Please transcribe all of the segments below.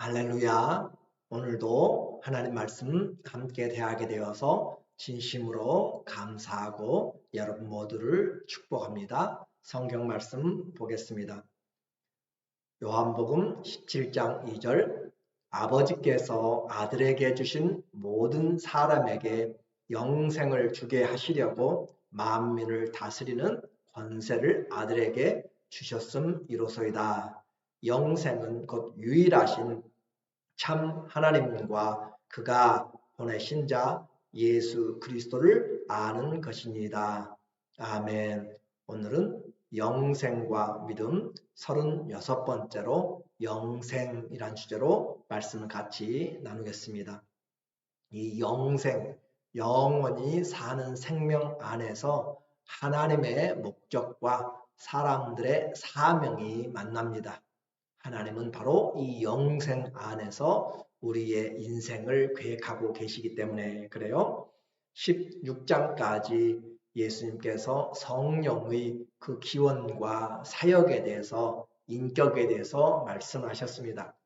할렐루야. 오늘도 하나님 말씀 함께 대하게 되어서 진심으로 감사하고 여러분 모두를 축복합니다. 성경 말씀 보겠습니다. 요한복음 17장 2절 아버지께서 아들에게 주신 모든 사람에게 영생을 주게 하시려고 만민을 다스리는 권세를 아들에게 주셨음이로소이다. 영생은 곧 유일하신 참 하나님과 그가 보내신 자 예수 그리스도를 아는 것입니다. 아멘. 오늘은 영생과 믿음 36번째로 영생이란 주제로 말씀을 같이 나누겠습니다. 이 영생, 영원히 사는 생명 안에서 하나님의 목적과 사람들의 사명이 만납니다. 하나님은 바로 이 영생 안에서 우리의 인생을 계획하고 계시기 때문에 그래요. 16장까지 예수님께서 성령의 그 기원과 사역에 대해서 인격에 대해서 말씀하셨습니다.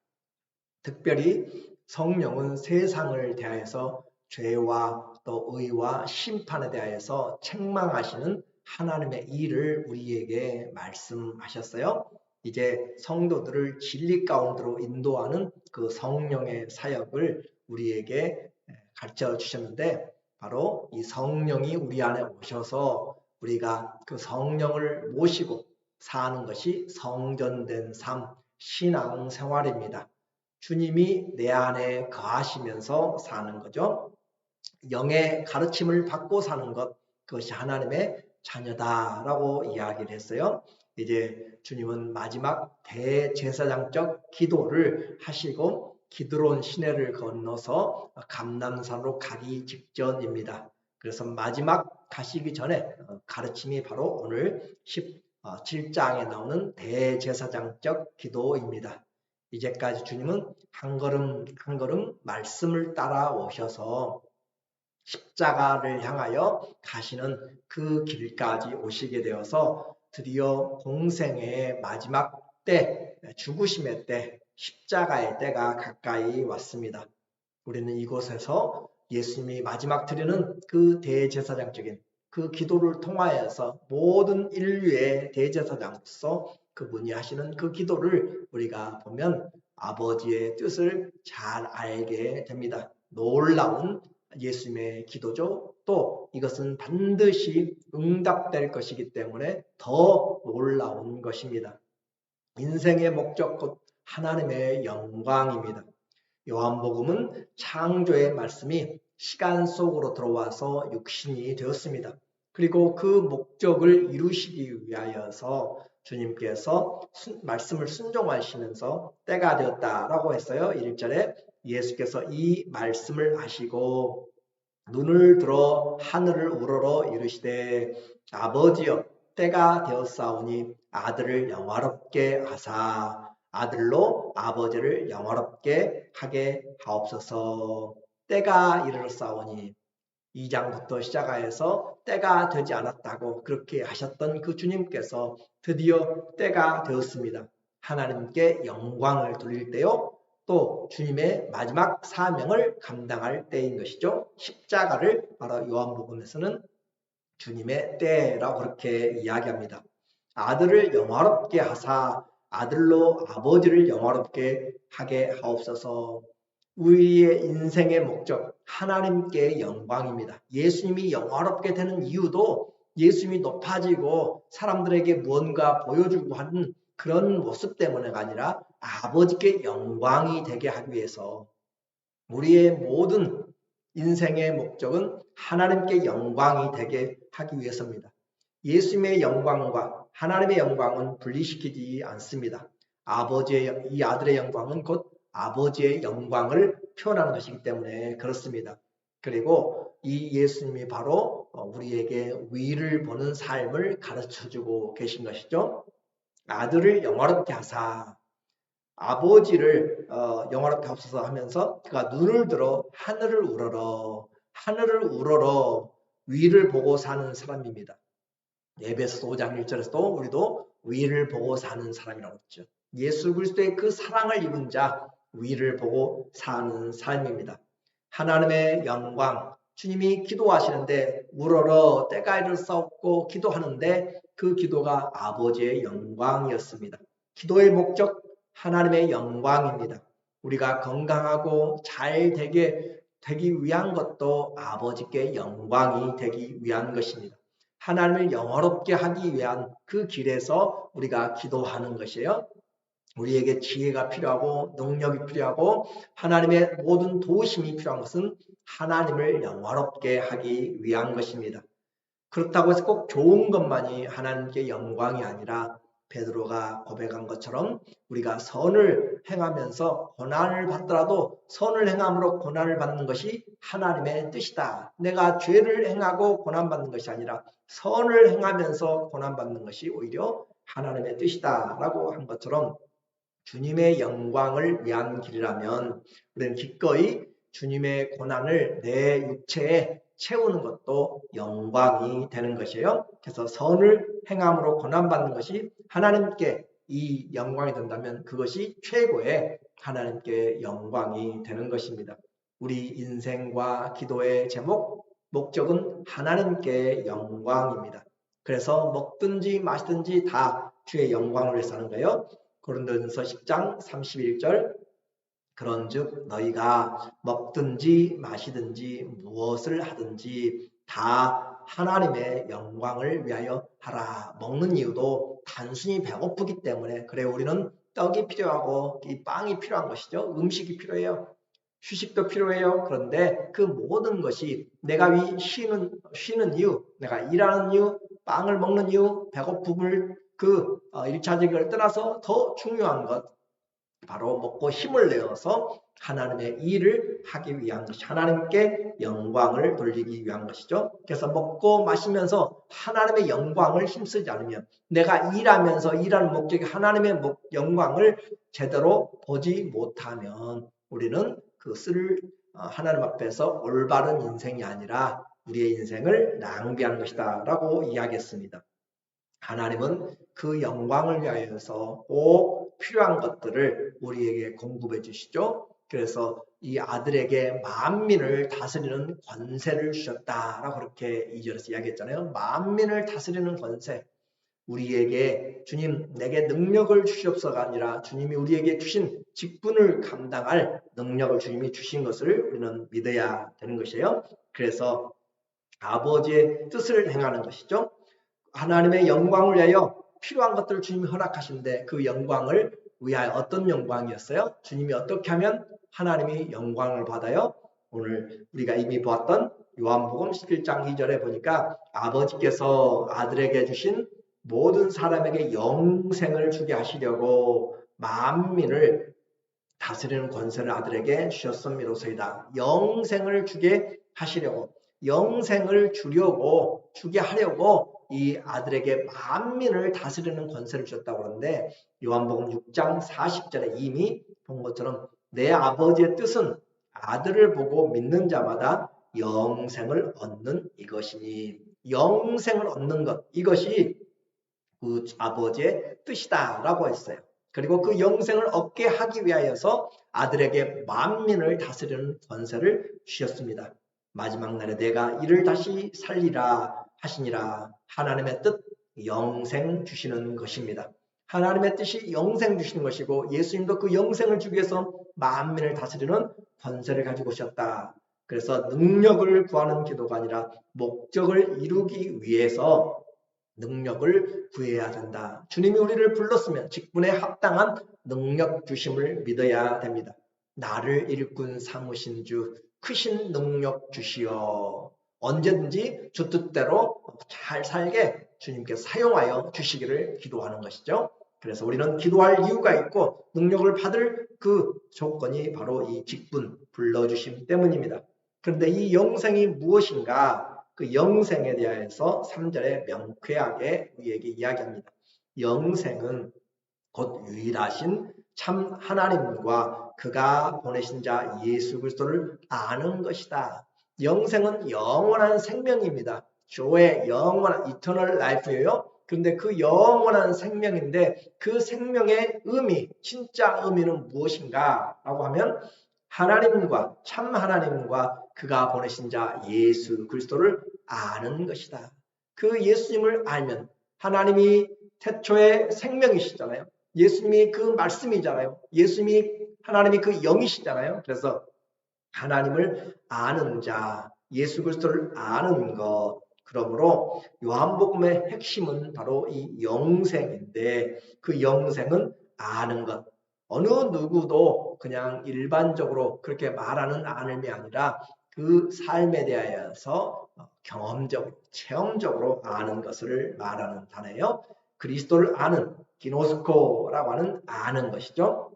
특별히 성령은 세상을 대하여서 죄와 또 의와 심판에 대하여서 책망하시는 하나님의 일을 우리에게 말씀하셨어요. 이제 성도들을 진리 가운데로 인도하는 그 성령의 사역을 우리에게 가르쳐 주셨는데 바로 이 성령이 우리 안에 오셔서 우리가 그 성령을 모시고 사는 것이 성전된 삶, 신앙생활입니다. 주님이 내 안에 거하시면서 사는 거죠. 영의 가르침을 받고 사는 것, 그것이 하나님의 자녀다라고 이야기를 했어요. 이제 주님은 마지막 대제사장적 기도를 하시고 기드론 시내를 건너서 감람산으로 가기 직전입니다. 그래서 마지막 가시기 전에 가르침이 바로 오늘 17장에 나오는 대제사장적 기도입니다. 이제까지 주님은 한 걸음 한 걸음 말씀을 따라오셔서 십자가를 향하여 가시는 그 길까지 오시게 되어서 드디어 공생의 마지막 때, 죽으심의 때, 십자가의 때가 가까이 왔습니다. 우리는 이곳에서 예수님이 마지막 드리는 그 대제사장적인 그 기도를 통하여서 모든 인류의 대제사장으로서 그분이 하시는 그 기도를 우리가 보면 아버지의 뜻을 잘 알게 됩니다. 놀라운 예수님의 기도죠. 또 이것은 반드시 응답될 것이기 때문에 더 놀라운 것입니다. 인생의 목적 곧 하나님의 영광입니다. 요한복음은 창조의 말씀이 시간 속으로 들어와서 육신이 되었습니다. 그리고 그 목적을 이루시기 위하여서 주님께서 말씀을 순종하시면서 때가 되었다라고 했어요. 1절에 예수께서 이 말씀을 하시고 눈을 들어 하늘을 우러러 이르시되 아버지여 때가 되었사오니 아들을 영화롭게 하사 아들로 아버지를 영화롭게 하게 하옵소서. 때가 이르렀사오니 2장부터 시작하여서 때가 되지 않았다고 그렇게 하셨던 그 주님께서 드디어 때가 되었습니다. 하나님께 영광을 돌릴 때요. 또 주님의 마지막 사명을 감당할 때인 것이죠. 십자가를 바로 요한복음에서는 주님의 때라고 그렇게 이야기합니다. 아들을 영화롭게 하사 아들로 아버지를 영화롭게 하게 하옵소서. 우리의 인생의 목적, 하나님께 영광입니다. 예수님이 영화롭게 되는 이유도 예수님이 높아지고 사람들에게 무언가 보여주고 하는 그런 모습 때문에가 아니라 아버지께 영광이 되게 하기 위해서 우리의 모든 인생의 목적은 하나님께 영광이 되게 하기 위해서입니다. 예수님의 영광과 하나님의 영광은 분리시키지 않습니다. 아버지의 이 아들의 영광은 곧 아버지의 영광을 표현하는 것이기 때문에 그렇습니다. 그리고 이 예수님이 바로 우리에게 위를 보는 삶을 가르쳐주고 계신 것이죠. 아들을 영화롭게 하사 아버지를 영화롭게 하옵소서 하면서 그가 눈을 들어 하늘을 우러러 위를 보고 사는 사람입니다. 에베소서 5장 1절에서도 우리도 위를 보고 사는 사람이라고 했죠. 예수 그리스도의 그 사랑을 입은 자, 위를 보고 사는 삶입니다. 하나님의 영광, 주님이 기도하시는데 우러러 때가 이를 쌓고 기도하는데 그 기도가 아버지의 영광이었습니다. 기도의 목적, 하나님의 영광입니다. 우리가 건강하고 잘 되기 위한 것도 아버지께 영광이 되기 위한 것입니다. 하나님을 영화롭게 하기 위한 그 길에서 우리가 기도하는 것이에요. 우리에게 지혜가 필요하고 능력이 필요하고 하나님의 모든 도우심이 필요한 것은 하나님을 영화롭게 하기 위한 것입니다. 그렇다고 해서 꼭 좋은 것만이 하나님께 영광이 아니라 베드로가 고백한 것처럼 우리가 선을 행하면서 고난을 받더라도 선을 행함으로 고난을 받는 것이 하나님의 뜻이다. 내가 죄를 행하고 고난받는 것이 아니라 선을 행하면서 고난받는 것이 오히려 하나님의 뜻이다 라고 한 것처럼 주님의 영광을 위한 길이라면 우리는 기꺼이 주님의 고난을 내 육체에 채우는 것도 영광이 되는 것이에요. 그래서 선을 행함으로 고난받는 것이 하나님께 이 영광이 된다면 그것이 최고의 하나님께 영광이 되는 것입니다. 우리 인생과 기도의 제목, 목적은 하나님께 영광입니다. 그래서 먹든지 마시든지 다 주의 영광을 위해서 하는 거예요. 고린도전서 10장 31절 그런즉 너희가 먹든지 마시든지 무엇을 하든지 다 하나님의 영광을 위하여 하라. 먹는 이유도 단순히 배고프기 때문에 그래 우리는 떡이 필요하고 이 빵이 필요한 것이죠. 음식이 필요해요. 휴식도 필요해요. 그런데 그 모든 것이 내가 쉬는 이유, 내가 일하는 이유, 빵을 먹는 이유, 배고픔을 그 1차적인 떠나서 더 중요한 것 바로 먹고 힘을 내어서 하나님의 일을 하기 위한 것이 하나님께 영광을 돌리기 위한 것이죠. 그래서 먹고 마시면서 하나님의 영광을 힘쓰지 않으면 내가 일하면서 일하는 목적이 하나님의 영광을 제대로 보지 못하면 우리는 그것을 하나님 앞에서 올바른 인생이 아니라 우리의 인생을 낭비하는 것이다 라고 이야기했습니다. 하나님은 그 영광을 위하여서 꼭 필요한 것들을 우리에게 공급해 주시죠. 그래서 이 아들에게 만민을 다스리는 권세를 주셨다라고 그렇게 2절에서 이야기했잖아요. 만민을 다스리는 권세. 우리에게 주님 내게 능력을 주시옵소서가 아니라 주님이 우리에게 주신 직분을 감당할 능력을 주님이 주신 것을 우리는 믿어야 되는 것이에요. 그래서 아버지의 뜻을 행하는 것이죠. 하나님의 영광을 위하여 필요한 것들을 주님이 허락하신데 그 영광을 위하여 어떤 영광이었어요? 주님이 어떻게 하면 하나님이 영광을 받아요? 오늘 우리가 이미 보았던 요한복음 11장 2절에 보니까 아버지께서 아들에게 주신 모든 사람에게 영생을 주게 하시려고 만민을 다스리는 권세를 아들에게 주셨음이로소이다. 영생을 주게 하시려고 영생을 주게 하려고 이 아들에게 만민을 다스리는 권세를 주셨다고 그러는데 요한복음 6장 40절에 이미 본 것처럼 내 아버지의 뜻은 아들을 보고 믿는 자마다 영생을 얻는 이것이니 영생을 얻는 것 이것이 그 아버지의 뜻이다라고 했어요. 그리고 그 영생을 얻게 하기 위하여서 아들에게 만민을 다스리는 권세를 주셨습니다. 마지막 날에 내가 이를 다시 살리라 하시니라. 하나님의 뜻 영생 주시는 것입니다. 하나님의 뜻이 영생 주시는 것이고 예수님도 그 영생을 주기 위해서 만민을 다스리는 권세를 가지고 오셨다. 그래서 능력을 구하는 기도가 아니라 목적을 이루기 위해서 능력을 구해야 된다. 주님이 우리를 불렀으면 직분에 합당한 능력 주심을 믿어야 됩니다. 나를 일꾼 삼으신 주 크신 능력 주시어 언제든지 주 뜻대로 잘 살게 주님께 사용하여 주시기를 기도하는 것이죠. 그래서 우리는 기도할 이유가 있고 능력을 받을 그 조건이 바로 이 직분 불러주심 때문입니다. 그런데 이 영생이 무엇인가? 그 영생에 대해서 3절에 명쾌하게 우리에게 이야기합니다. 영생은 곧 유일하신 참 하나님과 그가 보내신 자 예수 그리스도를 아는 것이다. 영생은 영원한 생명입니다. 조의 영원한 이터널 라이프예요. 그런데 그 영원한 생명인데 그 생명의 의미, 진짜 의미는 무엇인가 라고 하면 하나님과 참 하나님과 그가 보내신 자 예수 그리스도를 아는 것이다. 그 예수님을 알면 하나님이 태초의 생명이시잖아요. 예수님이 그 말씀이잖아요. 하나님이 그 영이시잖아요. 그래서 하나님을 아는 자, 예수 그리스도를 아는 것. 그러므로 요한복음의 핵심은 바로 이 영생인데 그 영생은 아는 것. 어느 누구도 그냥 일반적으로 그렇게 말하는 아는이 아니라 그 삶에 대하여서 경험적으로, 체험적으로 아는 것을 말하는 단어예요. 그리스도를 아는, 기노스코라고 하는 아는 것이죠.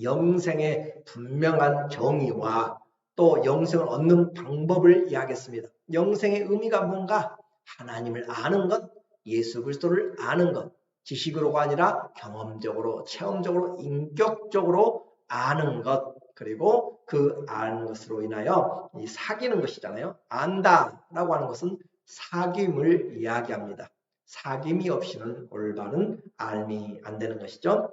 영생의 분명한 정의와 또 영생을 얻는 방법을 이야기했습니다. 영생의 의미가 뭔가? 하나님을 아는 것, 예수 그리스도를 아는 것, 지식으로가 아니라 경험적으로, 체험적으로, 인격적으로 아는 것, 그리고 그 아는 것으로 인하여 이 사귀는 것이잖아요. 안다라고 하는 것은 사귐을 이야기합니다. 사귐이 없이는 올바른 알미 안 되는 것이죠.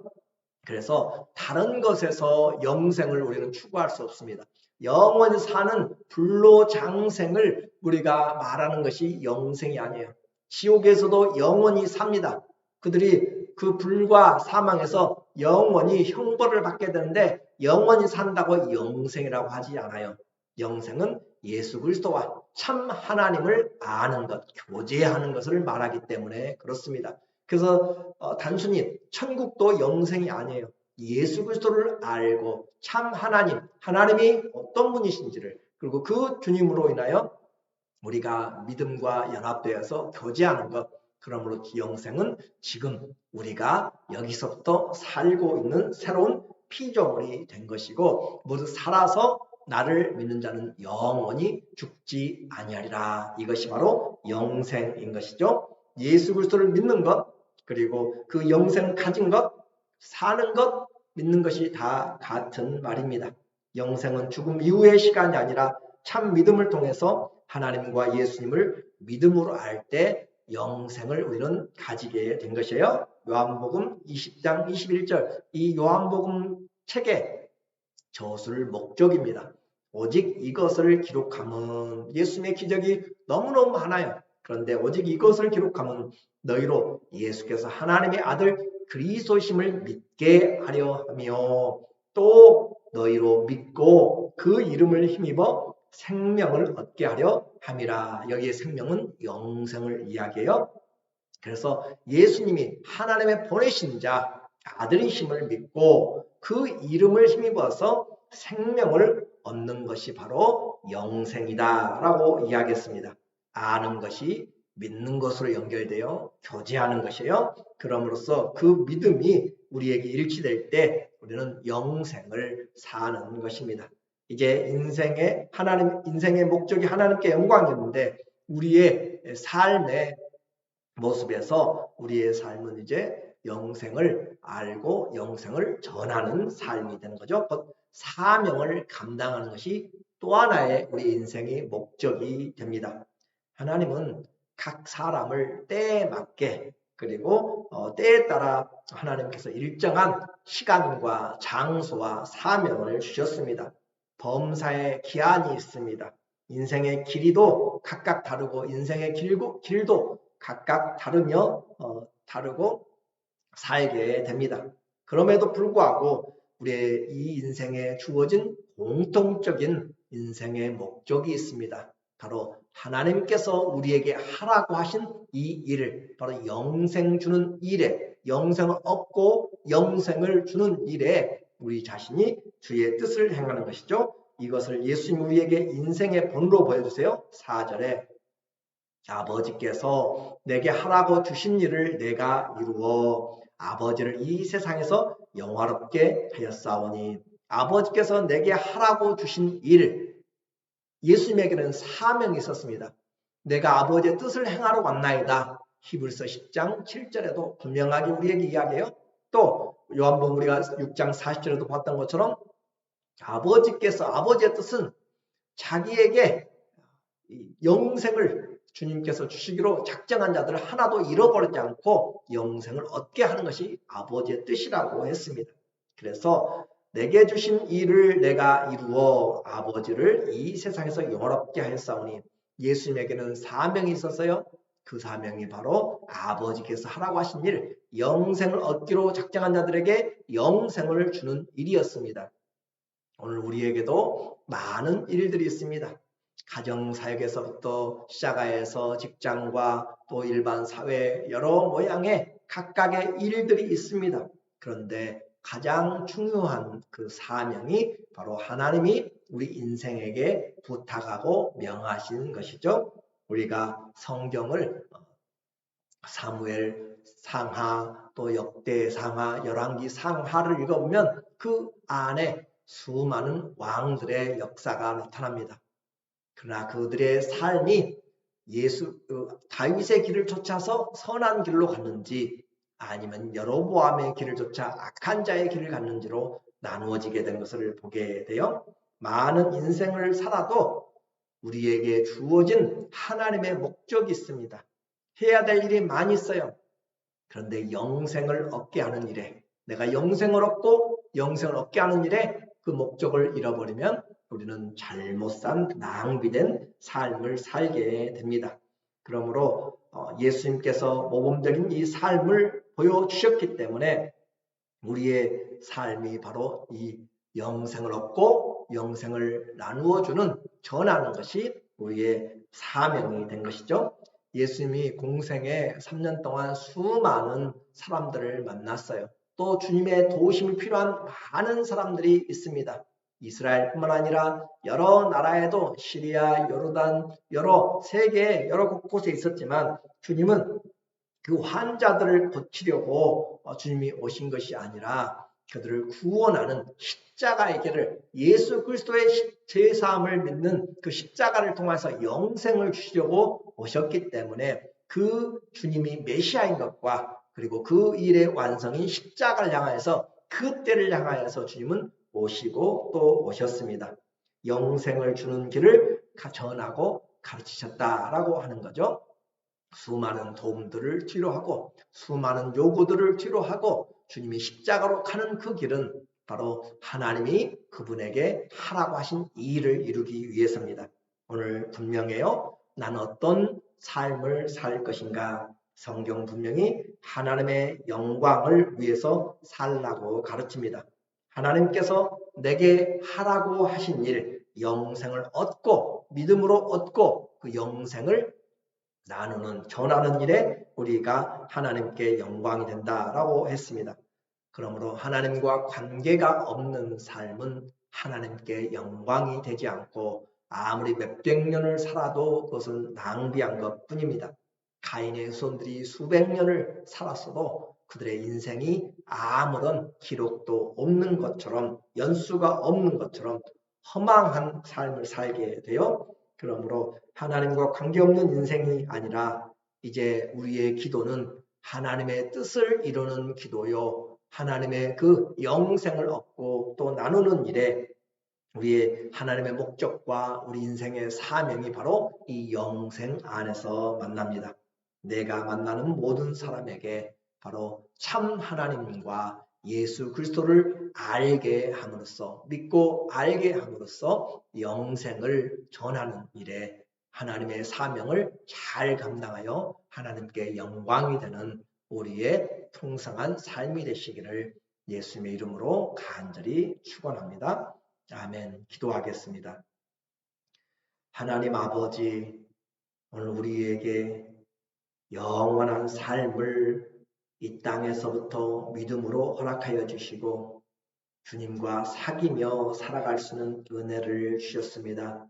그래서 다른 것에서 영생을 우리는 추구할 수 없습니다. 영원히 사는 불로장생을 우리가 말하는 것이 영생이 아니에요. 지옥에서도 영원히 삽니다. 그들이 그 불과 사망에서 영원히 형벌을 받게 되는데 영원히 산다고 영생이라고 하지 않아요. 영생은 예수 그리스도와 참 하나님을 아는 것, 교제하는 것을 말하기 때문에 그렇습니다. 그래서 단순히 천국도 영생이 아니에요. 예수 그리스도를 알고 참 하나님이 어떤 분이신지를 그리고 그 주님으로 인하여 우리가 믿음과 연합되어서 교제하는 것. 그러므로 영생은 지금 우리가 여기서부터 살고 있는 새로운 피조물이 된 것이고 모두 살아서 나를 믿는 자는 영원히 죽지 아니하리라. 이것이 바로 영생인 것이죠. 예수 그리스도를 믿는 것 그리고 그 영생을 가진 것 사는 것 믿는 것이 다 같은 말입니다. 영생은 죽음 이후의 시간이 아니라 참 믿음을 통해서 하나님과 예수님을 믿음으로 알 때 영생을 우리는 가지게 된 것이에요. 요한복음 20장 21절 이 요한복음 책의 저술 목적입니다. 오직 이것을 기록하면 예수님의 기적이 너무너무 많아요. 그런데 오직 이것을 기록하면 너희로 예수께서 하나님의 아들 그리스도심을 믿게 하려 하며 또 너희로 믿고 그 이름을 힘입어 생명을 얻게 하려 함이라. 여기에 생명은 영생을 이야기해요. 그래서 예수님이 하나님의 보내신 자 아들이심을 믿고 그 이름을 힘입어서 생명을 얻는 것이 바로 영생이다 라고 이야기했습니다. 아는 것이 믿는 것으로 연결되어 교제하는 것이에요. 그럼으로써 그 믿음이 우리에게 일치될 때 우리는 영생을 사는 것입니다. 이제 인생의 목적이 하나님께 영광이었는데 우리의 삶의 모습에서 우리의 삶은 이제 영생을 알고 영생을 전하는 삶이 되는 거죠. 곧 사명을 감당하는 것이 또 하나의 우리 인생의 목적이 됩니다. 하나님은 각 사람을 때에 맞게 그리고 때에 따라 하나님께서 일정한 시간과 장소와 사명을 주셨습니다. 범사에 기한이 있습니다. 인생의 길이도 각각 다르고 인생의 길도 각각 다르고 살게 됩니다. 그럼에도 불구하고 우리의 이 인생에 주어진 공통적인 인생의 목적이 있습니다. 바로 하나님께서 우리에게 하라고 하신 이 일을 바로 영생 주는 일에 영생을 얻고 영생을 주는 일에 우리 자신이 주의 뜻을 행하는 것이죠. 이것을 예수님 우리에게 인생의 본으로 보여주세요. 4절에 아버지께서 내게 하라고 주신 일을 내가 이루어 아버지를 이 세상에서 영화롭게 하였사오니 아버지께서 내게 하라고 주신 일 예수님에게는 사명이 있었습니다. 내가 아버지의 뜻을 행하러 왔나이다. 히브리서 10장 7절에도 분명하게 우리에게 이야기해요. 또 요한복음 우리가 6장 40절에도 봤던 것처럼 아버지의 뜻은 자기에게 영생을 주님께서 주시기로 작정한 자들을 하나도 잃어버리지 않고 영생을 얻게 하는 것이 아버지의 뜻이라고 했습니다. 그래서 내게 주신 일을 내가 이루어 아버지를 이 세상에서 영원롭게 하였사오니 예수님에게는 사명이 있어서요. 그 사명이 바로 아버지께서 하라고 하신 일, 영생을 얻기로 작정한 자들에게 영생을 주는 일이었습니다. 오늘 우리에게도 많은 일들이 있습니다. 가정사역에서부터 시작하여서 직장과 또 일반 사회 여러 모양의 각각의 일들이 있습니다. 그런데 가장 중요한 그 사명이 바로 하나님이 우리 인생에게 부탁하고 명하신 것이죠. 우리가 성경을 사무엘 상하 또 역대 상하 열왕기 상하를 읽어보면 그 안에 수많은 왕들의 역사가 나타납니다. 그러나 그들의 삶이 다윗의 길을 쫓아서 선한 길로 갔는지 아니면 여로보암의 길을 쫓아 악한 자의 길을 갔는지로 나누어지게 된 것을 보게 돼요. 많은 인생을 살아도 우리에게 주어진 하나님의 목적이 있습니다. 해야 될 일이 많이 있어요. 그런데 영생을 얻게 하는 일에, 내가 영생을 얻고 영생을 얻게 하는 일에 그 목적을 잃어버리면 우리는 잘못 산 낭비된 삶을 살게 됩니다. 그러므로 예수님께서 모범적인 이 삶을 보여주셨기 때문에 우리의 삶이 바로 이 영생을 얻고 영생을 나누어주는, 전하는 것이 우리의 사명이 된 것이죠. 예수님이 공생에 3년 동안 수많은 사람들을 만났어요. 또 주님의 도우심이 필요한 많은 사람들이 있습니다. 이스라엘뿐만 아니라 여러 나라에도 시리아, 요르단, 세계 여러 곳곳에 있었지만 주님은 그 환자들을 고치려고 주님이 오신 것이 아니라 그들을 구원하는 십자가의 길을, 예수 그리스도의 제사함을 믿는 그 십자가를 통해서 영생을 주시려고 오셨기 때문에 그 주님이 메시아인 것과 그리고 그 일의 완성인 십자가를 향하여서, 그 때를 향하여서 주님은 오시고 또 오셨습니다. 영생을 주는 길을 전하고 가르치셨다라고 하는 거죠. 수많은 도움들을 뒤로하고 수많은 요구들을 뒤로하고 주님이 십자가로 가는 그 길은 바로 하나님이 그분에게 하라고 하신 일을 이루기 위해서입니다. 오늘 분명해요. 나는 어떤 삶을 살 것인가? 성경 분명히 하나님의 영광을 위해서 살라고 가르칩니다. 하나님께서 내게 하라고 하신 일, 영생을 얻고 믿음으로 얻고 그 영생을 나누는, 전하는 일에 우리가 하나님께 영광이 된다라고 했습니다. 그러므로 하나님과 관계가 없는 삶은 하나님께 영광이 되지 않고 아무리 몇백 년을 살아도 그것은 낭비한 것뿐입니다. 가인의 후손들이 수백 년을 살았어도 그들의 인생이 아무런 기록도 없는 것처럼, 연수가 없는 것처럼 허망한 삶을 살게 되어, 그러므로 하나님과 관계없는 인생이 아니라 이제 우리의 기도는 하나님의 뜻을 이루는 기도요, 하나님의 그 영생을 얻고 또 나누는 일에 우리의 하나님의 목적과 우리 인생의 사명이 바로 이 영생 안에서 만납니다. 내가 만나는 모든 사람에게 바로 참 하나님과 예수 그리스도를 알게 함으로써, 믿고 알게 함으로써 영생을 전하는 일에 하나님의 사명을 잘 감당하여 하나님께 영광이 되는 우리의 풍성한 삶이 되시기를 예수님의 이름으로 간절히 축원합니다. 아멘. 기도하겠습니다. 하나님 아버지, 오늘 우리에게 영원한 삶을 이 땅에서부터 믿음으로 허락하여 주시고 주님과 사귀며 살아갈 수 있는 은혜를 주셨습니다.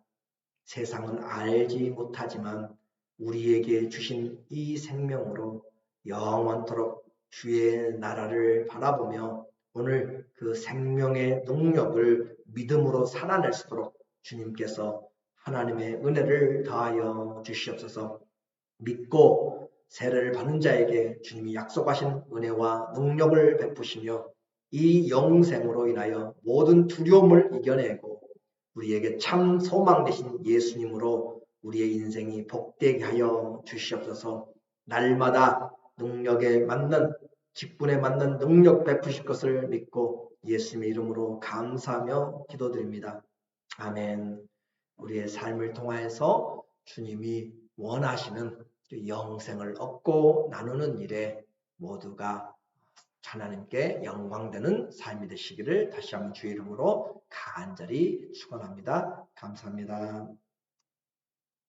세상은 알지 못하지만 우리에게 주신 이 생명으로 영원토록 주의 나라를 바라보며 오늘 그 생명의 능력을 믿음으로 살아낼 수 있도록 주님께서 하나님의 은혜를 더하여 주시옵소서. 믿고 세례를 받는 자에게 주님이 약속하신 은혜와 능력을 베푸시며 이 영생으로 인하여 모든 두려움을 이겨내고 우리에게 참 소망 되신 예수님으로 우리의 인생이 복되게 하여 주시옵소서. 날마다 능력에 맞는 직분에 맞는 능력 베푸실 것을 믿고 예수님의 이름으로 감사하며 기도드립니다. 아멘. 우리의 삶을 통하여서 주님이 원하시는 영생을 얻고 나누는 일에 모두가 하나님께 영광되는 삶이 되시기를 다시 한번 주의 이름으로 간절히 축원합니다. 감사합니다.